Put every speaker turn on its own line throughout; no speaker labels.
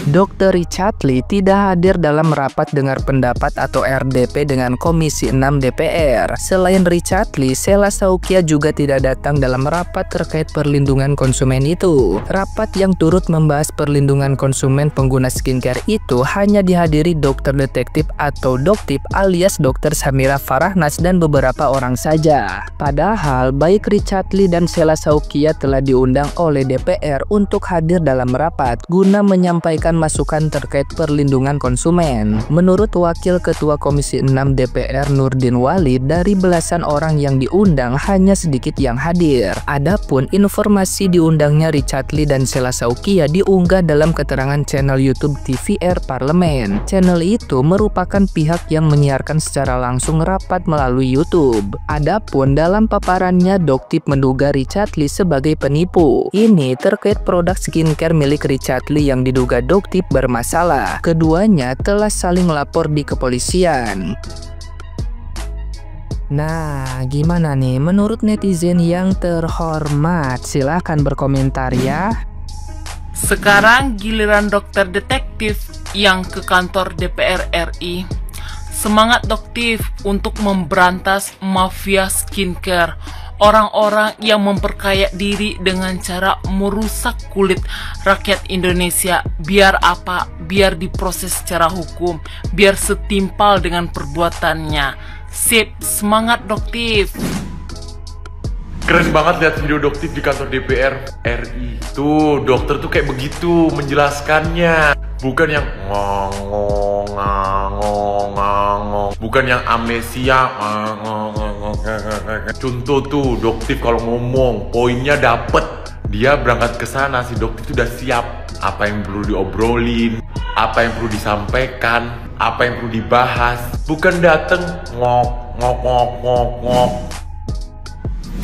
Dr. Richard Lee tidak hadir dalam rapat dengar pendapat atau RDP dengan Komisi 6 DPR. Selain Richard Lee, Sheila Saukia juga tidak datang dalam rapat terkait perlindungan konsumen itu. Rapat yang turut membahas perlindungan konsumen pengguna skincare itu hanya dihadiri dokter detektif atau Doktip alias Dr. Samira Farahnas dan beberapa orang saja. Padahal baik Richard Lee dan Sheila Saukia telah diundang oleh DPR untuk hadir dalam rapat guna menyampaikan masukan terkait perlindungan konsumen. Menurut Wakil Ketua Komisi 6 DPR Nurdin Walid, dari belasan orang yang diundang hanya sedikit yang hadir. Adapun informasi diundangnya Richard Lee dan Sheila Saukia diunggah dalam keterangan channel YouTube TVR Parlemen. Channel itu merupakan pihak yang menyiarkan secara langsung rapat melalui YouTube. Adapun dalam paparannya, Doktip menduga Richard Lee sebagai penipu. Ini terkait produk skincare milik Richard Lee yang diduga Doktip bermasalah. Keduanya telah saling lapor di kepolisian. Nah, gimana nih menurut netizen yang terhormat? Silahkan berkomentar ya.
Sekarang giliran dokter detektif yang ke kantor DPR RI. Semangat Doktip untuk memberantas mafia skincare. Orang-orang yang memperkaya diri dengan cara merusak kulit rakyat Indonesia. Biar apa? Biar diproses secara hukum. Biar setimpal dengan perbuatannya. Sip, semangat Doktip.
Keren banget lihat video Doktip di kantor DPR RI. Tuh, dokter tuh kayak begitu menjelaskannya. Bukan yang ngong, bukan yang amnesia. Contoh tuh, Doktip kalau ngomong, poinnya dapet. Dia berangkat ke sana, si Doktip tuh udah siap. Apa yang perlu diobrolin, apa yang perlu disampaikan, apa yang perlu dibahas. Bukan dateng ngok.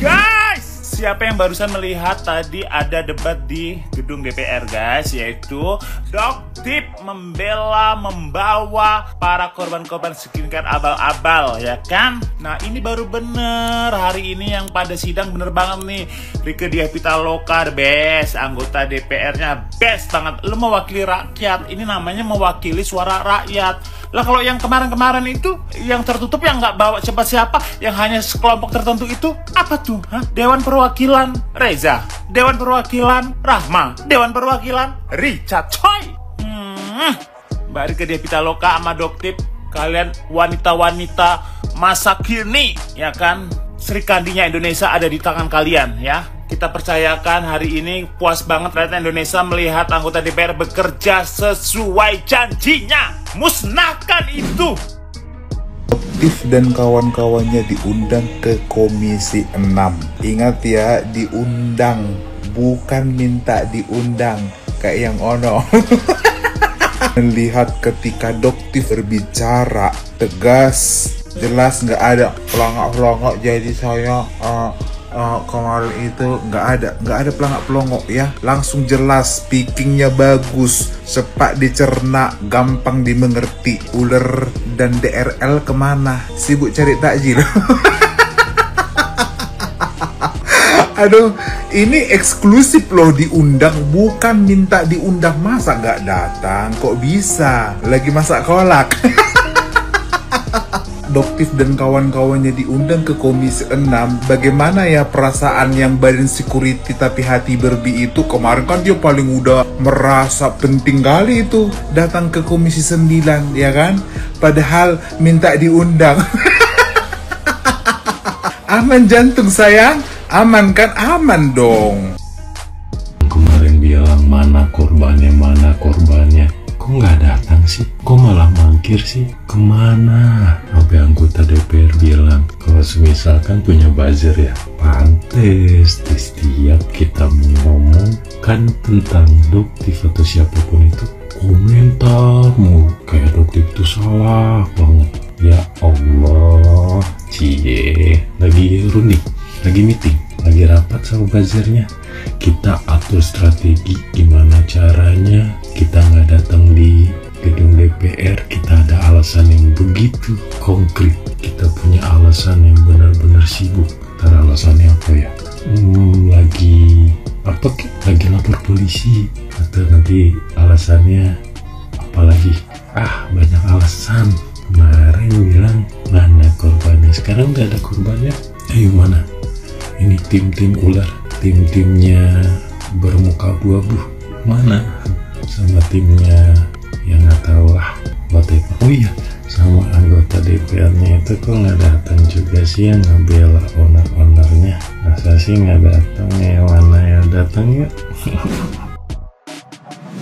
Guys, siapa yang barusan melihat tadi ada debat di gedung DPR guys, yaitu Doktip membawa para korban-korban skincare abal-abal, ya kan? Nah ini baru bener, hari ini yang pada sidang bener banget nih. Rieke Diah Pitaloka, the best, anggota DPR-nya best banget. Lu mewakili rakyat, ini namanya mewakili suara rakyat. Lah kalau yang kemarin-kemarin itu, yang tertutup yang nggak bawa siapa-siapa, yang hanya sekelompok tertentu itu, apa tuh? Hah? Dewan Perwakilan Reza, Dewan Perwakilan Rahma, Dewan Perwakilan Richard, coy. Mbak Rieke Diah Pitaloka sama Doktip, kalian wanita-wanita masa kini, ya kan? Sri Kandinya Indonesia ada di tangan kalian, ya. Kita percayakan hari ini puas banget rakyat Indonesia melihat anggota DPR bekerja sesuai janjinya. Musnahkan itu.
Doktip dan kawan-kawannya diundang ke Komisi 6. Ingat ya, diundang, bukan minta diundang kayak yang ono. Melihat ketika Doktip berbicara tegas, jelas, nggak ada pelongok-pelongok. Jadi saya kemarin itu nggak ada pelongok-pelongok ya, langsung jelas, speakingnya bagus, cepat dicerna, gampang dimengerti. Uler dan DRL kemana? Sibuk cari takjil. Aduh, ini eksklusif loh, diundang, bukan minta diundang. Masa nggak datang? Kok bisa? Lagi masak kolak. Doktip dan kawan-kawannya diundang ke Komisi 6. Bagaimana ya perasaan yang badan security tapi hati berbi itu? Kemarin kan dia paling udah merasa penting kali itu datang ke Komisi 9, ya kan? Padahal minta diundang. Aman jantung sayang? Aman kan? Aman dong.
Kemarin bilang mana korbannya. Kok nggak datang sih? Kok malah mangkir sih? Kemana? Sampai anggota DPR bilang, kalau misalkan punya buzzer ya, pantes di setiap kita mengomongkan tentang Doktip atau siapapun itu, komentarmu kayak Doktip itu salah banget. Ya Allah, cie, lagi runding, lagi meeting, lagi rapat sama buzzernya. Kita atur strategi gimana caranya kita nggak datang di gedung DPR. Kita ada alasan yang begitu konkret, kita punya alasan yang benar-benar sibuk. Ntar alasannya apa ya? Lagi lapor polisi, atau nanti alasannya apalagi banyak alasan. Kemarin bilang mana korbannya, sekarang udah ada korbannya. Ayo mana ini tim-tim ular, tim-timnya bermuka abu-abu mana, sama timnya yang nggak tahu lah whatever. Oh iya, sama anggota DPR-nya itu kok nggak datang juga sih yang ngebela owner-ownernya. Masa sih nggak datang ya, mana yang datang ya?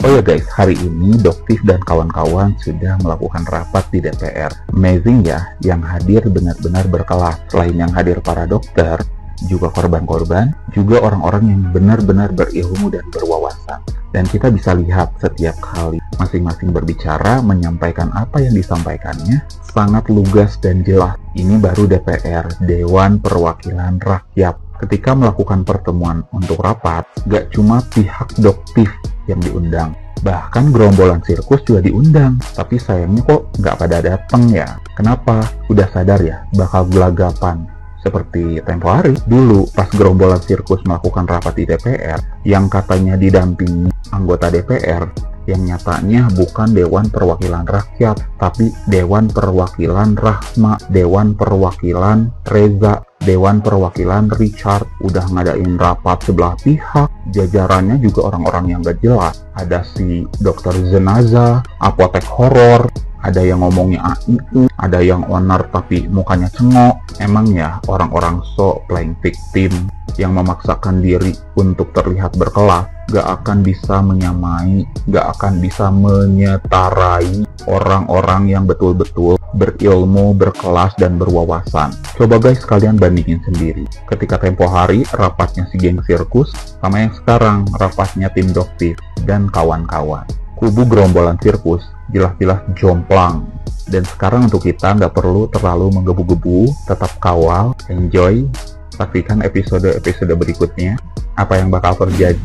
Oh ya guys, hari ini Doktif dan kawan-kawan sudah melakukan rapat di DPR. Amazing ya, yang hadir benar-benar berkelas. Selain yang hadir para dokter, juga korban-korban, juga orang-orang yang benar-benar berilmu dan berwawasan. Dan kita bisa lihat setiap kali masing-masing berbicara, menyampaikan apa yang disampaikannya, sangat lugas dan jelas. Ini baru DPR, Dewan Perwakilan Rakyat. Ketika melakukan pertemuan untuk rapat, gak cuma pihak Doktif yang diundang, bahkan gerombolan sirkus juga diundang. Tapi sayangnya kok nggak pada datang ya. Kenapa? Udah sadar ya bakal gelagapan. Seperti tempo hari dulu pas gerombolan sirkus melakukan rapat di DPR, yang katanya didampingi anggota DPR, yang nyatanya bukan Dewan Perwakilan Rakyat, tapi Dewan Perwakilan Rahma, Dewan Perwakilan Reza, Dewan Perwakilan Richard. Udah ngadain rapat sebelah pihak, jajarannya juga orang-orang yang gak jelas. Ada si dokter jenazah, apotek horor, ada yang ngomongnya AIU, ada yang owner tapi mukanya cengok. Emang ya orang-orang playing victim yang memaksakan diri untuk terlihat berkelas gak akan bisa menyamai, gak akan bisa menyetarai orang-orang yang betul-betul berilmu, berkelas, dan berwawasan. Coba guys kalian bandingin sendiri. Ketika tempo hari rapatnya si geng sirkus, sama yang sekarang rapatnya tim Doktif dan kawan-kawan. Kubu gerombolan sirkus jelas-jelas jomplang. Dan sekarang untuk kita nggak perlu terlalu menggebu-gebu, tetap kawal, enjoy, saksikan episode-episode berikutnya, apa yang bakal terjadi.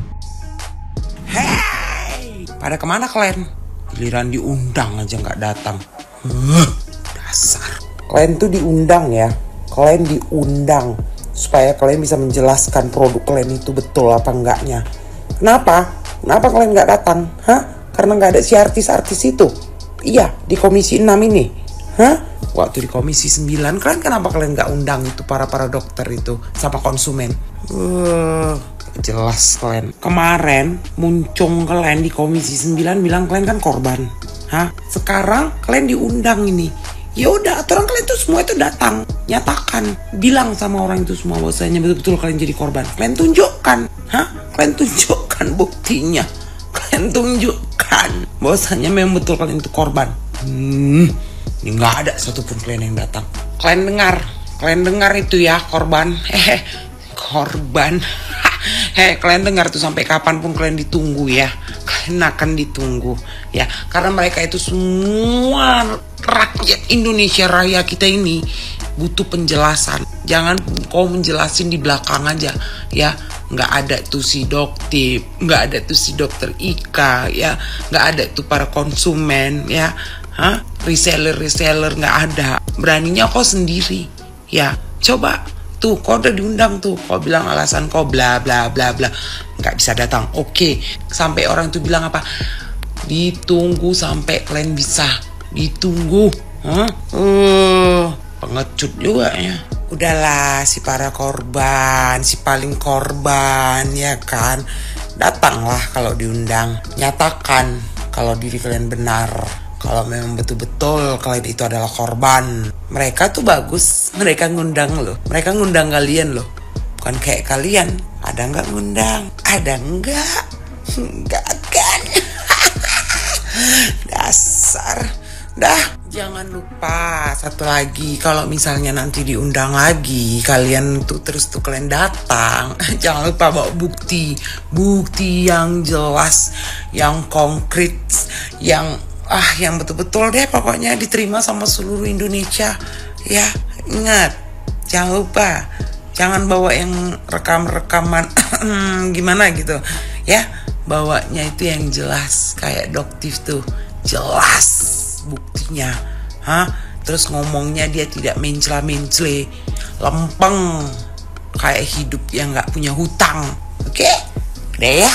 Hey, pada kemana kalian? Giliran diundang aja nggak datang. Dasar. Kalian tuh diundang ya, kalian diundang supaya kalian bisa menjelaskan produk kalian itu betul apa enggaknya. Kenapa? Kenapa kalian nggak datang? Karena nggak ada si artis-artis itu. Iya, di Komisi 6 ini. Waktu di Komisi 9 kenapa kalian nggak undang itu para dokter itu sama konsumen? Jelas kalian. Kemarin muncung kalian di Komisi 9 bilang kalian kan korban. Sekarang kalian diundang ini. Ya udah, aturan kalian tuh semua itu datang, nyatakan, bilang sama orang itu semua bahwasanya betul-betul kalian jadi korban. Kalian tunjukkan, kalian tunjukkan buktinya. Kalian tunjukkan bahwasanya memang betul kalian itu korban. Ini nggak ada satupun kalian yang datang. Kalian dengar itu ya, korban. Korban. Kalian dengar tuh, sampai kapanpun kalian ditunggu ya. Kalian akan ditunggu ya, karena mereka itu semua rakyat Indonesia Raya kita ini butuh penjelasan. Jangan kau menjelasin di belakang aja ya. Nggak ada tuh si Doktif, nggak ada tuh si dokter Ika ya, nggak ada tuh para konsumen ya, reseller nggak ada. Beraninya kau sendiri ya. Coba tuh kau udah diundang tuh, kau bilang alasan kau bla bla bla bla, nggak bisa datang. Oke, sampai orang tuh bilang apa? Ditunggu sampai kalian bisa. Ditunggu. Pengecut juga ya. Udahlah, si para korban, si paling korban ya kan, datanglah kalau diundang. Nyatakan kalau diri kalian benar, kalau memang betul-betul kalian itu adalah korban. Mereka tuh bagus, mereka ngundang loh, mereka ngundang kalian loh. Bukan kayak kalian, ada nggak ngundang? Ada nggak? Nggak kan? Dasar. Dah, jangan lupa satu lagi, kalau misalnya nanti diundang lagi, kalian tuh terus tuh kalian datang, jangan lupa bawa bukti yang jelas, yang konkret, yang betul-betul deh pokoknya diterima sama seluruh Indonesia ya. Ingat, jangan lupa, jangan bawa yang rekaman gimana gitu ya, bawanya itu yang jelas kayak Doktif tuh, jelas buktinya, terus ngomongnya dia tidak mencela-mencele, lempeng kayak hidup yang nggak punya hutang. Oke, udah ya.